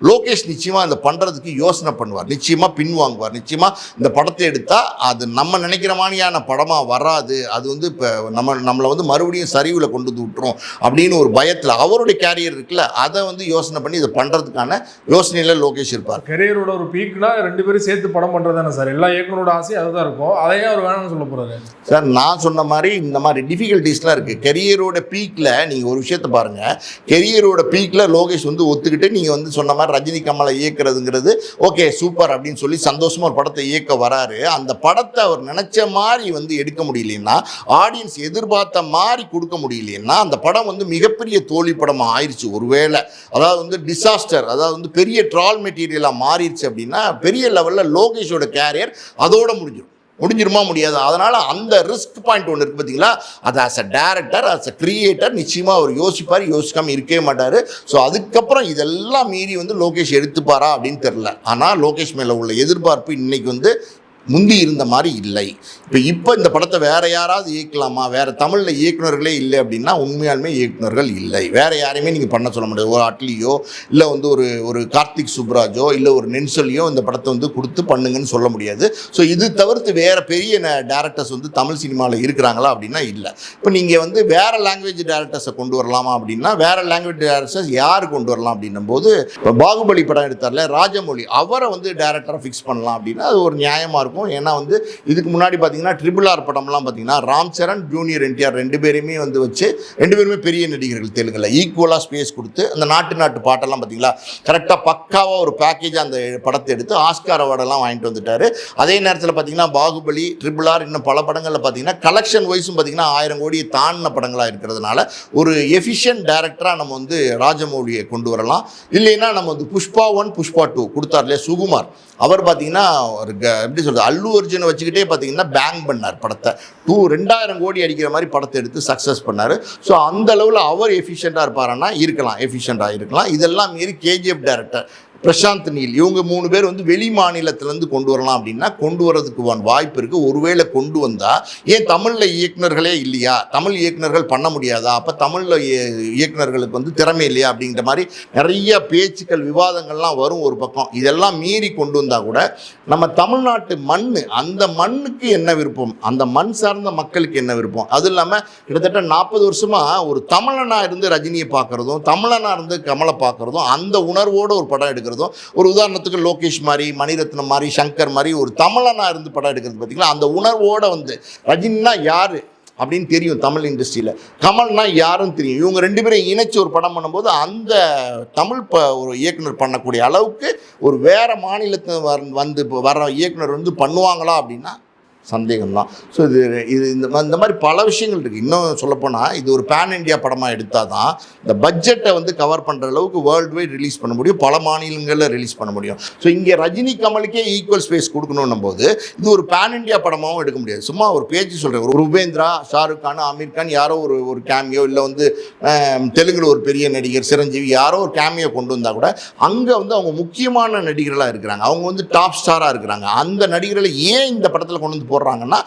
லோகேஷ் நிச்சயமா இந்த பண்றதுக்கு யோசனை பண்ணுவார், நிச்சயமா பின்வாங்குவார். நிச்சயமா இந்த படத்தை எடுத்தா அது நம்ம நினைக்கிற மாதிரியான படமா வராது, அது வந்து இப்போ நம்மளை வந்து மறுபடியும் சரிவில் கொண்டு வந்து விட்டுரும் அப்படின்னு ஒரு பயத்தில் அவருடைய கேரியர் இருக்குல்ல, அதை வந்து யோசனை பண்ணி இதை பண்றதுக்கான யோசனையில் லோகேஷ் இருப்பார். கரியரோட ஒரு பீக்னா ரெண்டு பேரும் சேர்த்து படம் பண்றது தானே சார், எல்லா இயக்குனரோட ஆசை அதுதான் இருக்கும். அதையே அவர் வேணும்னு சொல்ல போறாரு சார். நான் சொன்ன மாதிரி இந்த மாதிரி டிஃபிகல்ட்டிஸ்லாம் இருக்குது. கரியரோட பீக்கில் நீங்கள் ஒரு விஷயத்தை பாருங்கள், கெரியரோட பீக்கில் லோகேஷ் வந்து ஒத்துக்கிட்டு நீங்கள் வந்து சொன்ன மாதிரி ரஜினி கமலை இயக்குறதுங்கிறது ஓகே சூப்பர் அப்படின்னு சொல்லி சந்தோஷமாக ஒரு படத்தை இயக்க வராரு. அந்த படத்தை அவர் நினச்ச மாதிரி வந்து எடுக்க முடியலன்னா, ஆடியன்ஸ் எதிர்பார்த்த மாதிரி கொடுக்க முடியலன்னா அந்த படம் வந்து மிகப்பெரிய தோல்வி படமாக ஆயிடுச்சு. ஒருவேளை அதாவது வந்து டிசாஸ்டர், அதாவது வந்து பெரிய ட்ரால் மெட்டீரியலாக மாறிடுச்சு அப்படின்னா பெரிய லெவலில் லோகேஷோட கேரியர் அதோட முடிஞ்சிடும். முடிஞ்சிருமா முடியாது. அதனால் அந்த ரிஸ்க் பாயிண்ட் ஒன்று இருக்குது பார்த்தீங்களா, அது as a director as a creator நிச்சயமாக அவர் யோசிப்பார், யோசிக்காமல் இருக்கவே மாட்டார். ஸோ அதுக்கப்புறம் இதெல்லாம் மீறி வந்து லோகேஷ் எடுத்துப்பாரா அப்படின்னு தெரில. ஆனால் லோகேஷ் மேலே உள்ள எதிர்பார்ப்பு இன்னைக்கு வந்து முந்தி இருந்த மாதிரி இல்லை. இப்போ இந்த படத்தை வேறு யாராவது இயக்கலாமா, வேறு தமிழில் இயக்குநர்களே இல்லை அப்படின்னா உண்மையாலுமே இயக்குநர்கள் இல்லை. வேறு யாரையுமே நீங்கள் பண்ண சொல்ல முடியாது. ஒரு அட்லியோ இல்லை வந்து ஒரு கார்த்திக் சுப்ராஜோ இல்லை ஒரு நென்சலியோ இந்த படத்தை வந்து கொடுத்து பண்ணுங்கன்னு சொல்ல முடியாது. ஸோ இது தவிர்த்து வேறு பெரிய டேரக்டர்ஸ் வந்து தமிழ் சினிமாவில் இருக்கிறாங்களா அப்படின்னா இல்லை. இப்போ நீங்கள் வந்து வேறு லாங்குவேஜ் டேரக்டர்ஸை கொண்டு வரலாமா அப்படின்னா வேறு லாங்குவேஜ் டேரக்டர்ஸ் யார் கொண்டு வரலாம் அப்படின்னும் போது, பாகுபலி படம் எடுத்தார்ல ராஜமௌழி, அவரை வந்து டேரக்டராக ஃபிக்ஸ் பண்ணலாம் அப்படின்னா அது ஒரு நியாயமாக இருக்கும். ஏன்னா வந்து இதுக்கு முன்னாடி பார்த்தீங்கன்னா RRR படம்லாம் பார்த்தீங்கன்னா ராம் சரண் ஜூனியர் என்டிஆர் ரெண்டு பேருமே வந்து வச்சு, ரெண்டு பேருமே பெரிய நடிகர்கள் தெலுங்குல ஈக்குவலாக ஸ்பேஸ் கொடுத்து அந்த நாட்டு பாட்டெல்லாம் பார்த்தீங்களா கரெக்டாக பக்காவாக ஒரு பேக்கேஜாக அந்த படத்தை எடுத்து ஆஸ்கார் அவார்டெல்லாம் வாங்கிட்டு வந்துட்டார். அதே நேரத்தில் பார்த்தீங்கன்னா பாகுபலி, RRR இன்னும் பல படங்களில் பார்த்தீங்கன்னா கலெக்ஷன் வைஸும் பார்த்தீங்கன்னா 1000 கோடியை தாண்டின படங்களாக இருக்கிறதுனால ஒரு எஃபிஷியன்ட் டேரக்டராக நம்ம வந்து ராஜமௌழியை கொண்டு வரலாம். இல்லைன்னா நம்ம வந்து புஷ்பா 1 புஷ்பா 2 கொடுத்தார் இல்லையா சுகுமார், அவர் பார்த்தீங்கன்னா ஒரு எப்படி சொல்கிறது அல்லு அர்ஜுனை வச்சுக்கிட்டே பார்த்தீங்கன்னா பேங் பண்ணார் படத்தை. 2000 கோடி அடிக்கிற மாதிரி படத்தை எடுத்து சக்ஸஸ் பண்ணார். ஸோ அந்த அளவில் அவர் எஃபிஷியண்ட்டாக இருப்பாருன்னா இருக்கலாம், எஃபிஷியண்ட்டாக இருக்கலாம். இதெல்லாம் மீறி KGF டேரக்டர் பிரசாந்த் நீல் இவங்க 3 பேர் வந்து வெளி மாநிலத்திலேருந்து கொண்டு வரலாம் அப்படின்னா கொண்டு வரதுக்கு வாய்ப்பு இருக்குது. ஒருவேளை கொண்டு வந்தால் ஏன் தமிழில் இயக்குநர்களே இல்லையா, தமிழ் இயக்குநர்கள் பண்ண முடியாதா, அப்போ தமிழில் இயக்குநர்களுக்கு வந்து திறமை இல்லையா அப்படிங்கிற மாதிரி நிறைய பேச்சுக்கள் விவாதங்கள்லாம் வரும் ஒரு பக்கம். இதெல்லாம் மீறி கொண்டு வந்தால் கூட நம்ம தமிழ்நாட்டு மண், அந்த மண்ணுக்கு என்ன விருப்பம், அந்த மண் சார்ந்த மக்களுக்கு என்ன விருப்பம், அது இல்லாமல் கிட்டத்தட்ட 40 வருஷமாக ஒரு தமிழனாக இருந்து ரஜினியை பார்க்குறதும் தமிழனாக இருந்து கமலை பார்க்குறதும் அந்த உணர்வோடு ஒரு படம் எடுக்கிறது. ஒரு உதாரணத்துக்கு லோகேஷ் மாதிரி, மணிரத்னம் மாதிரி, சங்கர் மாதிரி ஒரு தமிழனா இருந்து படம் எடுக்கிறது பார்த்தீங்களா, அந்த உணர்வோட வந்து ரஜினினா யாரு அப்படின்னு தெரியும் தமிழ் இண்டஸ்ட்ரியில், கமல்னா யாருன்னு தெரியும். இவங்க 2 பேரும் இணைச்சு ஒரு படம் பண்ணும்போது அந்த தமிழ் ஒரு இயக்குனர் பண்ணக்கூடிய அளவுக்கு ஒரு வேற மாநிலத்தை வந்து வர இயக்குனர் வந்து பண்ணுவாங்களா அப்படின்னா சந்தேகம்தான். ஸோ இது இந்த மாதிரி பல விஷயங்கள் இருக்குது. இன்னும் சொல்லப்போனால் இது ஒரு பேன் இண்டியா படமாக எடுத்தால் தான் இந்த பட்ஜெட்டை வந்து கவர் பண்ணுற அளவுக்கு வேர்ல்டு வைட் ரிலீஸ் பண்ண முடியும், பல மாநிலங்களில் ரிலீஸ் பண்ண முடியும். ஸோ இங்கே ரஜினி கமலுக்கே ஈக்குவல் ஸ்பேஸ் கொடுக்கணும் போது இது ஒரு பேன் இண்டியா படமாகவும் எடுக்க முடியாது. சும்மா ஒரு பேச்சு சொல்கிறேன், ஒரு உபேந்திரா, ஷாருக் கான், ஆமீர் கான் யாரோ ஒரு கேமியோ, இல்லை வந்து தெலுங்குல ஒரு பெரிய நடிகர் சிரஞ்சீவி யாரோ ஒரு கேமியோ கொண்டு வந்தால் கூட அங்கே வந்து அவங்க முக்கியமான நடிகர்களாக இருக்கிறாங்க, அவங்க வந்து டாப் ஸ்டாராக இருக்கிறாங்க. அந்த நடிகர்களை ஏன் இந்த படத்தில் கொண்டு வந்து போடுறாங்கன்னா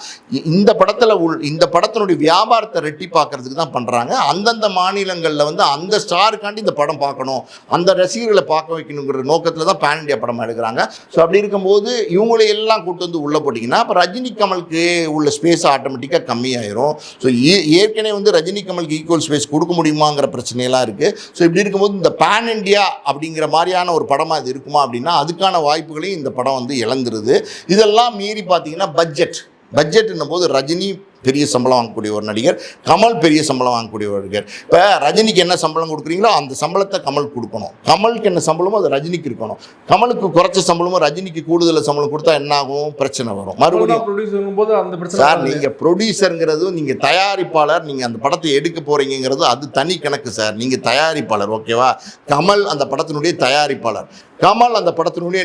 இந்த படத்தில் இந்த படத்தினுடைய வியாபாரத்தை ரெட்டி பார்க்கறதுக்கு தான் பண்ணுறாங்க. அந்தந்த மாநிலங்களில் வந்து அந்த ஸ்டாருக்காண்டி இந்த படம் பார்க்கணும், அந்த ரசிகர்களை பார்க்க வைக்கணுங்கிற நோக்கத்தில் தான் பேன் இண்டியா படமாக எடுக்கிறாங்க. ஸோ அப்படி இருக்கும்போது இவங்களை எல்லாம் கூட்டு வந்து உள்ளே போட்டிங்கன்னா அப்போ ரஜினி கமலுக்கு உள்ள ஸ்பேஸ் ஆட்டோமேட்டிக்காக கம்மியாயிரும். ஸோ ஏற்கனவே வந்து ரஜினி கமலுக்கு ஈக்குவல் ஸ்பேஸ் கொடுக்க முடியுமாங்கிற பிரச்சனையெல்லாம் இருக்குது. ஸோ இப்படி இருக்கும்போது இந்த பேன் இண்டியா அப்படிங்கிற மாதிரியான ஒரு படமாக இது இருக்குமா அப்படின்னா அதுக்கான வாய்ப்புகளையும் இந்த படம் வந்து இழந்துருது. இதெல்லாம் மீறி பார்த்தீங்கன்னா பட்ஜெட்னும் போது ரஜினி பெரிய சம்பளம் வாங்கக்கூடிய ஒரு நடிகர், கமல் பெரிய சம்பளம் வாங்கக்கூடிய ஒரு நடிகர். இப்போ ரஜினிக்கு என்ன சம்பளம் கொடுக்குறீங்களோ அந்த சம்பளத்தை கமல் கொடுக்கணும், கமலுக்கு என்ன சம்பளமோ அது ரஜினிக்கு இருக்கணும். கமலுக்கு குறைச்ச சம்பளமோ ரஜினிக்கு கூடுதல் சம்பளம் கொடுத்தா என்ன ஆகும், பிரச்சனை வரும். மறுபடியும் சார் நீங்கள் ப்ரொடியூசருங்கிறது நீங்கள் தயாரிப்பாளர், நீங்கள் அந்த படத்தை எடுக்க போகிறீங்கிறது அது தனி கணக்கு சார். நீங்கள் தயாரிப்பாளர், ஓகேவா. கமல் அந்த படத்தினுடைய தயாரிப்பாளர், கமல் அந்த படத்தினுடைய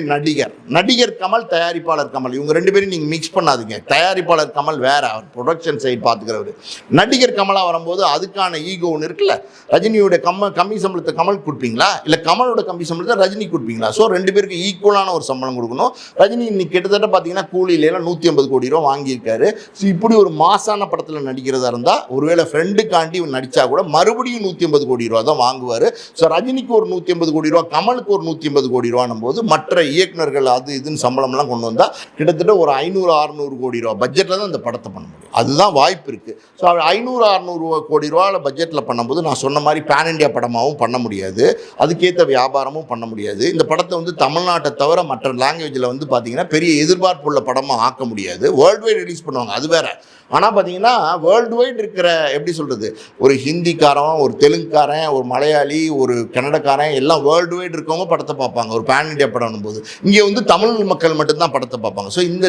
நடிகர் கமல், தயாரிப்பாளர் கமல். இவங்க 2 பேரும் நீங்கள் மிக்ஸ் பண்ணாதீங்க. தயாரிப்பாளர் கமல் வேற, அவர் ப்ரொடக்ஷன் சைடு பார்த்துக்கிறவர். நடிகர் கமலாக வரும்போது அதுக்கான ஈகோ ஒன்று இருக்குல்ல. ரஜினியோட கம்மி சம்பளத்தை கமல் கொடுப்பீங்களா, இல்லை கமலோட கம்மி சம்பளத்தை ரஜினி கொடுப்பீங்களா? ஸோ 2 பேருக்கு ஈக்குவலான ஒரு சம்பளம் கொடுக்கணும். ரஜினி இன்னைக்கு கிட்டத்தட்ட பார்த்தீங்கன்னா கூலியிலாம் 150 கோடி ரூபா வாங்கியிருக்காரு. ஸோ இப்படி ஒரு மாசான படத்தில் நடிக்கிறதா இருந்தால் ஒருவேளை ஃப்ரெண்டுக்காண்டி நடித்தா கூட மறுபடியும் 150 கோடி ரூபா தான் வாங்குவார். ஸோ ரஜினிக்கு ஒரு 150 கோடி ரூபா, கமலுக்கு ஒரு 150 கோடி ரூபான்னும் போது மற்ற இயக்குநர்கள் அது இதுன்னு சம்பளம்லாம் கொண்டு வந்தால் கிட்டத்தட்ட ஒரு 500-600 கோடி ரூபா பட்ஜெட்டில் தான் இந்த படத்தை பண்ண முடியும். அதுதான் வாய்ப்பு இருக்குது. ஸோ 500-600 கோடி ரூபாவில் பட்ஜெட்டில் பண்ணும்போது நான் சொன்ன மாதிரி பேன் இண்டியா படமாகவும் பண்ண முடியாது, அதுக்கேற்ற வியாபாரமும் பண்ண முடியாது. இந்த படத்தை வந்து தமிழ்நாட்டை தவிர மற்ற லாங்குவேஜில் வந்து பார்த்தீங்கன்னா பெரிய எதிர்பார்ப்பு உள்ள படமாக ஆக்க முடியாது. வேர்ல்டு வைட் ரிலீஸ் பண்ணுவாங்க, அது வேறு. ஆனால் பார்த்தீங்கன்னா வேர்ல்டு வைட் இருக்கிற எப்படி சொல்கிறது, ஒரு ஹிந்திக்காரன், ஒரு தெலுங்குக்காரன், ஒரு மலையாளி, ஒரு கன்னடக்காரன் எல்லாம் வேர்ல்டு வைட் இருக்கவங்க படத்தை பார்ப்பாங்க ஒரு பேன் இண்டியா படம் போது. இங்கே வந்து தமிழ் மக்கள் மட்டும்தான் படத்தை பார்ப்பாங்க. ஸோ இந்த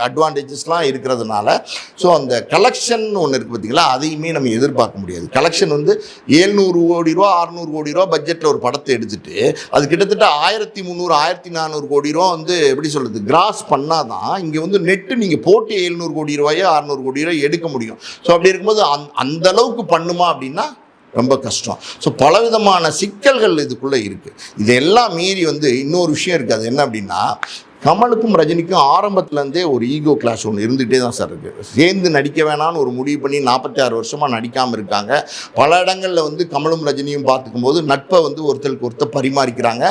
அட்வான்டேஜஸ்லாம் இருக்கிறதுனால இருக்கிறதுனால ஸோ அந்த கலெக்ஷன் ஒன்று இருக்குது பார்த்தீங்களா, அதையுமே நம்ம எதிர்பார்க்க முடியாது. கலெக்ஷன் வந்து 700 கோடி ரூபா 600 கோடி ரூபா பட்ஜெட்டில் ஒரு படத்தை எடுத்துட்டு அது கிட்டத்தட்ட 1300 1400 கோடி ரூபா வந்து எப்படி சொல்கிறது கிராஸ் பண்ணாதான் இங்கே வந்து நெட்டு நீங்கள் போட்டு 700 கோடி ரூபாயோ 600 கோடி ரூபாய் எடுக்க முடியும். ஸோ அப்படி இருக்கும்போது அந்த அளவுக்கு பண்ணுமா அப்படின்னா ரொம்ப கஷ்டம். ஸோ பலவிதமான சிக்கல்கள் இதுக்குள்ளே இருக்குது. இதெல்லாம் மீறி வந்து இன்னொரு விஷயம் இருக்குது. அது என்ன அப்படின்னா, கமலுக்கும் ரஜினிக்கும் ஆரம்பத்துலேருந்தே ஒரு ஈகோ கிளாஷ் ஒன்று இருந்துகிட்டே தான் சார் இருக்குது. சேர்ந்து நடிக்க வேணான்னு ஒரு முடிவு பண்ணி 46 வருஷமாக நடிக்காமல் இருக்காங்க. பல இடங்களில் வந்து கமலும் ரஜினியும் பார்த்துக்கும் போது நட்பை வந்து ஒருத்தருக்கு ஒருத்தர் பரிமாறிக்கிறாங்க.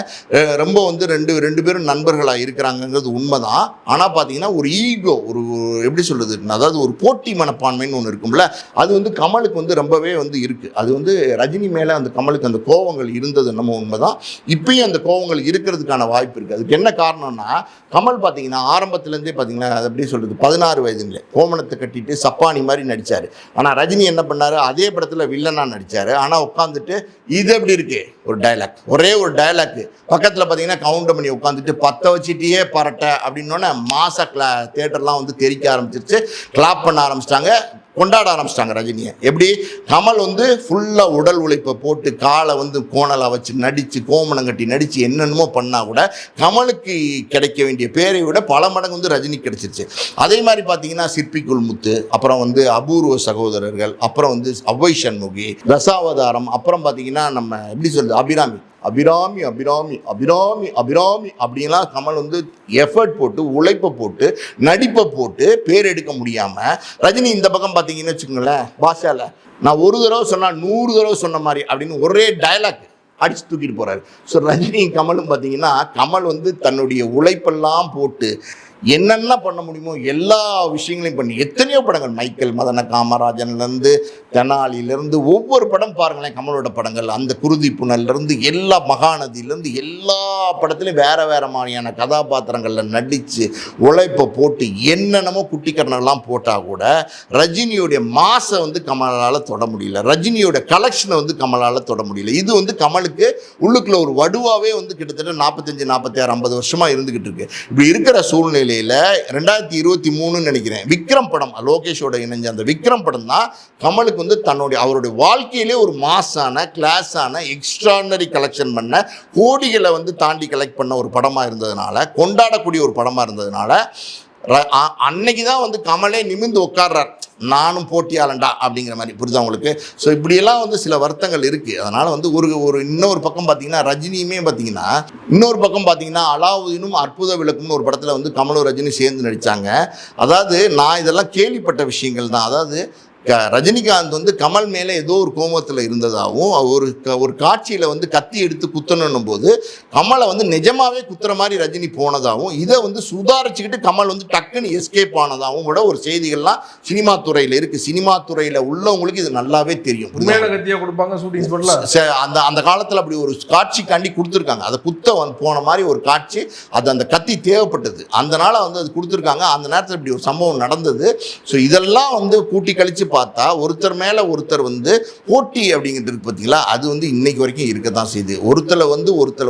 ரொம்ப வந்து ரெண்டு பேரும் நண்பர்களாக இருக்கிறாங்கங்கிறது உண்மை தான். ஆனால் பார்த்தீங்கன்னா ஒரு ஈகோ, ஒரு எப்படி சொல்கிறது, அதாவது ஒரு போட்டி மனப்பான்மைன்னு ஒன்று இருக்கும்ல, அது வந்து கமலுக்கு வந்து ரொம்பவே வந்து இருக்குது. அது வந்து ரஜினி மேலே அந்த கமலுக்கு அந்த கோவங்கள் இருந்தது என்னமோ உண்மை தான். இப்பயும் அந்த கோவங்கள் இருக்கிறதுக்கான வாய்ப்பு இருக்குது. அதுக்கு என்ன காரணம்னா, கமல் பார்த்தீங்கன்னா ஆரம்பத்துலேருந்தே பார்த்தீங்கன்னா அது எப்படி சொல்கிறது 16 வயதுங்களே கோமணத்தை கட்டிட்டு சப்பானி மாதிரி நடித்தார். ஆனால் ரஜினி என்ன பண்ணார், அதே படத்தில் வில்லனாக நடித்தார். ஆனால் உட்காந்துட்டு இது எப்படி இருக்குது ஒரு டைலாக், ஒரே ஒரு டைலாக்கு பக்கத்தில் பார்த்தீங்கன்னா கவுண்டமணி உட்காந்துட்டு 10 வச்சுட்டே பரட்டை அப்படின்னோடனே மாச தியேட்டர்லாம் வந்து தெரிக்க ஆரம்பிச்சிருச்சு. கிளாப் பண்ண ஆரம்பிச்சிட்டாங்க, கொண்டாட ஆரம்பிச்சிட்டாங்க ரஜினியை. எப்படி கமல் வந்து ஃபுல்லாக உடல் உழைப்பை போட்டு காலை வந்து கோணலாக வச்சு நடித்து கோமணம் கட்டி நடித்து என்னென்னமோ பண்ணால் கூட கமலுக்கு கிடைக்க வேண்டிய பேரை விட பல மடங்கு வந்து ரஜினி கிடைச்சிருச்சு. அதே மாதிரி பார்த்தீங்கன்னா சிற்பிக்குள் முத்து, அப்புறம் வந்து அபூர்வ சகோதரர்கள், அப்புறம் வந்து அவ்வை சண்முகி, தசாவதாரம், அப்புறம் பார்த்தீங்கன்னா நம்ம எப்படி சொல்கிறது அபிராமி அபிராமி அபிராமி அபிராமி அபிராமி அப்படின்லாம் கமல் வந்து எஃபர்ட் போட்டு உழைப்பை போட்டு நடிப்பை போட்டு பேர் எடுக்க முடியாமல் ரஜினி இந்த பக்கம் பார்த்தீங்கன்னு வச்சுக்கோங்களேன், பாஷாவில் நான் ஒரு தடவை சொன்னால் 100 தடவை சொன்ன மாதிரி அப்படின்னு ஒரே டைலாக் அடிச்சு தூக்கிட்டு போகிறாரு. ஸோ ரஜினி கமலும் பார்த்தீங்கன்னா கமல் வந்து தன்னுடைய உழைப்பெல்லாம் போட்டு என்னென்ன பண்ண முடியுமோ எல்லா விஷயங்களையும் பண்ணி எத்தனையோ படங்கள், மைக்கேல் மதன காமராஜன்லேருந்து தெனாலியிலேருந்து ஒவ்வொரு படம் பாருங்களேன் கமலோட படங்கள், அந்த குருதி புனல்லேருந்து எல்லா மகாநதியிலேருந்து எல்லா படத்துலையும் வேறு மாதிரியான கதாபாத்திரங்களில் நடித்து உழைப்பை போட்டு என்னென்னமோ குட்டிக்கரணெல்லாம் போட்டால் கூட ரஜினியோடைய மாசை வந்து கமலால் தொட முடியல, ரஜினியோட கலெக்ஷனை வந்து கமலால் தொட முடியல. இது வந்து கமலுக்கு உள்ளுக்குள்ள ஒரு வடுவாகவே வந்து கிட்டத்தட்ட 45 46 50 வருஷமாக இருந்துக்கிட்டு இருக்கு. இப்படி இருக்கிற சூழ்நிலை 2023 நினைக்கிறேன் விக்ரம் படம் லோகேஷோட இணைஞ்ச அந்த விக்ரம் படம் தான் கமலுக்கு வந்து அவருடைய வாழ்க்கையிலே ஒரு மாசான கிளாஸான எக்ஸ்ட்ரானரி கலெக்ஷன் பண்ண கோடிகளை வந்து தாண்டி கலெக்ட் பண்ண ஒரு படமா இருந்ததுனால, கொண்டாடக்கூடிய ஒரு படமா இருந்ததுனால அன்னைக்கு தான் வந்து கமலே நிமிர்ந்து உட்கார்றார், நானும் போட்டியாளண்டா அப்படிங்கிற மாதிரி. புரியுதா உங்களுக்கு? ஸோ இப்படியெல்லாம் வந்து சில வருத்தங்கள் இருக்குது. அதனால் வந்து ஒரு இன்னொரு பக்கம் பார்த்தீங்கன்னா ரஜினியுமே பார்த்தீங்கன்னா இன்னொரு பக்கம் பார்த்தீங்கன்னா அலாவுதீனும் அற்புத விளக்கும்னு ஒரு படத்தில் வந்து கமலும் ரஜினி சேர்ந்து நடித்தாங்க. அதாவது நான் இதெல்லாம் கேள்விப்பட்ட விஷயங்கள் தான். அதாவது ரஜினிகாந்த் வந்து கமல் மேலே ஏதோ ஒரு கோபத்தில் இருந்ததாகவும் ஒரு காட்சியில் வந்து கத்தி எடுத்து குத்தணும் போது கமலை வந்து நிஜமாவே குத்துற மாதிரி ரஜினி போனதாகவும் இதை வந்து சுதாரிச்சுக்கிட்டு கமல் வந்து டக்குன்னு எஸ்கேப் ஆனதாகவும் கூட ஒரு செய்திகள்லாம் சினிமா துறையில் இருக்குது. சினிமா துறையில் உள்ளவங்களுக்கு இது நல்லாவே தெரியும். அந்த காலத்தில் அப்படி ஒரு காட்சிக்காண்டி கொடுத்துருக்காங்க, அதை குத்த போன மாதிரி ஒரு காட்சி, அது அந்த கத்தி தேவைப்பட்டது, அதனால வந்து அது கொடுத்துருக்காங்க. அந்த நேரத்தில் இப்படி ஒரு சம்பவம் நடந்தது. ஸோ இதெல்லாம் வந்து கூட்டி கழிச்சு பார்த்தா ஒருத்தர் மேல ஒருத்தர் வந்து போட்டி அப்படிங்கிறது இருக்கு பார்த்தீங்களா, அது வந்து இன்னைக்கு வரைக்கும் இருக்க தான் செய்யுது. ஒருத்தர்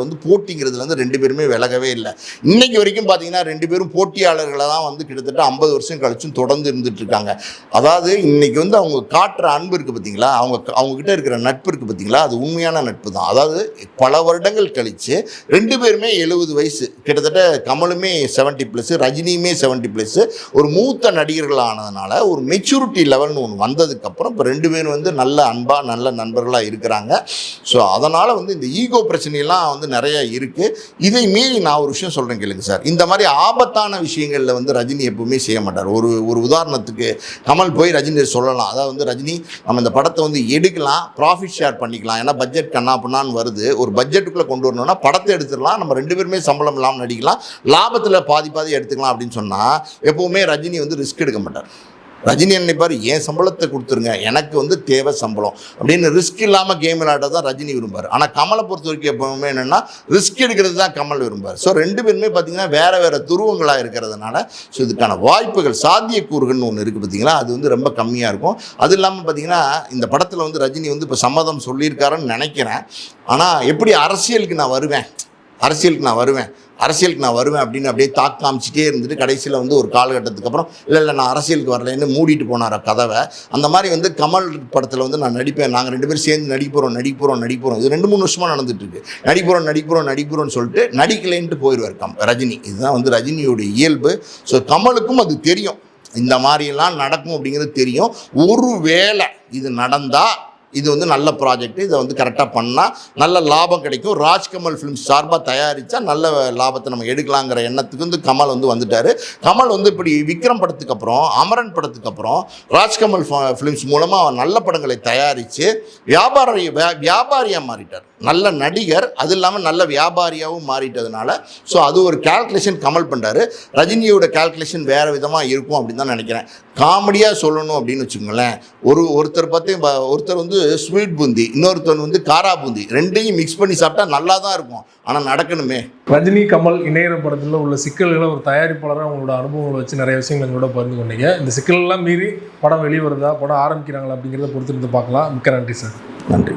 வந்து போட்டிங்கிறதுல வந்து ரெண்டு பேருமே விலகவே இல்லை. இன்னைக்கு வரைக்கும் பார்த்தீங்கன்னா ரெண்டு பேரும் போட்டியாளர்களை தான் வந்து கிட்டத்தட்ட 50 வருஷம் கழிச்சும் தொடர்ந்து இருந்துட்டு இருக்காங்க. அதாவது இன்னைக்கு வந்து அவங்க காட்டுற அன்பு இருக்கு பார்த்தீங்களா, அவங்க கிட்ட இருக்கிற நட்பு இருக்கு பார்த்தீங்களா, அது உண்மையான நட்பு தான். அதாவது பல வருடங்கள் கழிச்சு ரெண்டு பேருமே 70 வயசு, கிட்டத்தட்ட கமலுமே 70+, ரஜினியுமே 70+, ஒரு மூத்த நடிகர்கள் ஆனதுனால ஒரு மெச்சூரிட்டி லெவல்னு ஒன்று வந்ததுக்கப்புறம் இப்போ ரெண்டு பேரும் வந்து நல்ல அன்பாக நல்ல நண்பர்களாக இருக்கிறாங்க. ஸோ அதனால் வந்து இந்த ஈகோ பிரச்சனையெல்லாம் வந்து நிறைய இருக்குது. இதை மீறி நான் ஒரு விஷயம் சொல்கிறேன் கேளுங்க சார். இந்த மாதிரி ஆபத்தான விஷயங்களில் வந்து ரஜினி எப்பவுமே செய்ய மாட்டார். ஒரு உதாரணத்துக்கு கமல் போய் ரஜினி சொல்லலாம், அதாவது வந்து ரஜினி நம்ம இந்த படத்தை வந்து எடுக்கலாம், ப்ராஃபிட் ஷேர் பண்ணிக்கலாம், ஏன்னா பட்ஜெட் கண்ணா பண்ணான்னு வருது, ஒரு பட்ஜெட்டுக்குள்ளே கொண்டு வரணும்னா படத்தை எடுத்துடலாம், நம்ம ரெண்டு பேருமே சம்பளம் இல்லாமல் நடிக்கலாம், லாபத்தில் பாதி எடுத்துக்கலாம் அப்படின்னு சொன்னால் எப்போவுமே ரஜினி வந்து ரிஸ்க் எடுக்க மாட்டார். ரஜினி நினைப்பார், என் சம்பளத்தை கொடுத்துருங்க, எனக்கு வந்து தேவை சம்பளம் அப்படின்னு ரிஸ்க் இல்லாமல் கேம் விளையாட தான் ரஜினி விரும்பார். ஆனால் கமலை பொறுத்த வரைக்கும் எப்பவுமே என்னென்னா ரிஸ்க் எடுக்கிறது தான் கமல் விரும்பார். ஸோ ரெண்டு பேருமே பார்த்தீங்கன்னா வேறு துருவங்களாக இருக்கிறதுனால ஸோ இதுக்கான வாய்ப்புகள் சாத்தியக்கூறுகள்னு ஒன்று இருக்குது பார்த்தீங்களா, அது வந்து ரொம்ப கம்மியாக இருக்கும். அது இல்லாமல் பார்த்தீங்கன்னா இந்த படத்தில் வந்து ரஜினி வந்து இப்போ சம்மதம் சொல்லியிருக்காருன்னு நினைக்கிறேன். ஆனால் எப்படி அரசியலுக்கு நான் வருவேன் அரசியலுக்கு நான் வருவேன் அப்படின்னு அப்படியே தாக்கு காமிச்சிட்டே இருந்துட்டு கடைசியில் வந்து ஒரு காலகட்டத்துக்கு அப்புறம் இல்லை நான் அரசியலுக்கு வரலைன்னு மூடிட்டு போனார் கதவை. அந்த மாதிரி வந்து கமல் படத்தில் வந்து நான் நடிப்பேன், நாங்கள் 2 பேரும் சேர்ந்து நடிப்போம் இது 2-3 வருஷமாக நடந்துட்டு இருக்கு. நடிப்போம்னு சொல்லிட்டு நடிக்கலைன்ட்டு போயிடுவார் ரஜினி. இதுதான் வந்து ரஜினியோட இயல்பு. ஸோ கமலுக்கும் அது தெரியும், இந்த மாதிரிலாம் நடக்கும் அப்படிங்கிறது தெரியும். ஒரு வேளை இது நடந்தால் இது வந்து நல்ல ப்ராஜெக்ட், இதை வந்து கரெக்டாக பண்ணால் நல்ல லாபம் கிடைக்கும், ராஜ்கமல் ஃபிலிம்ஸ் சார்பாக தயாரித்தா நல்ல லாபத்தை நம்ம எடுக்கலாங்கிற எண்ணத்துக்கு வந்து கமல் வந்து வந்துட்டார். கமல் வந்து இப்படி விக்ரம் படத்துக்கு அப்புறம், அமரன் படத்துக்கு அப்புறம் ராஜ்கமல் ஃபிலிம்ஸ் மூலமாக நல்ல படங்களை தயாரித்து வியாபாரியாக மாறிட்டார். நல்ல நடிகர், அது இல்லாமல் நல்ல வியாபாரியாகவும் மாறிட்டதுனால ஸோ அது ஒரு கால்குலேஷன் கமல் பண்ணுறாரு. ரஜினியோட கால்குலேஷன் வேறு விதமாக இருக்கும் அப்படின்னு தான் நினைக்கிறேன். காமெடியாக சொல்லணும் அப்படின்னு வச்சுக்கோங்களேன், ஒருத்தர் ஒருத்தர் வந்து ஸ்வீட் பூந்தி, இன்னொருத்தர் வந்து காரா பூந்தி, ரெண்டையும் மிக்ஸ் பண்ணி சாப்பிட்டா நல்லா தான் இருக்கும், ஆனால் நடக்கணுமே. ரஜினி கமல் இணையிற படத்தில் உள்ள சிக்கல்களை ஒரு தயாரிப்பாளராக அவங்களோட அனுபவங்களை வச்சு நிறைய விஷயங்கள் எங்களோட பகிர்ந்து கொண்டீங்க. இந்த சிக்கலெல்லாம் மீறி படம் வெளிவருதா, படம் ஆரம்பிக்கிறாங்களா அப்படிங்கிறத பொறுத்திருந்து பார்க்கலாம். மிக்க நன்றி சார். நன்றி.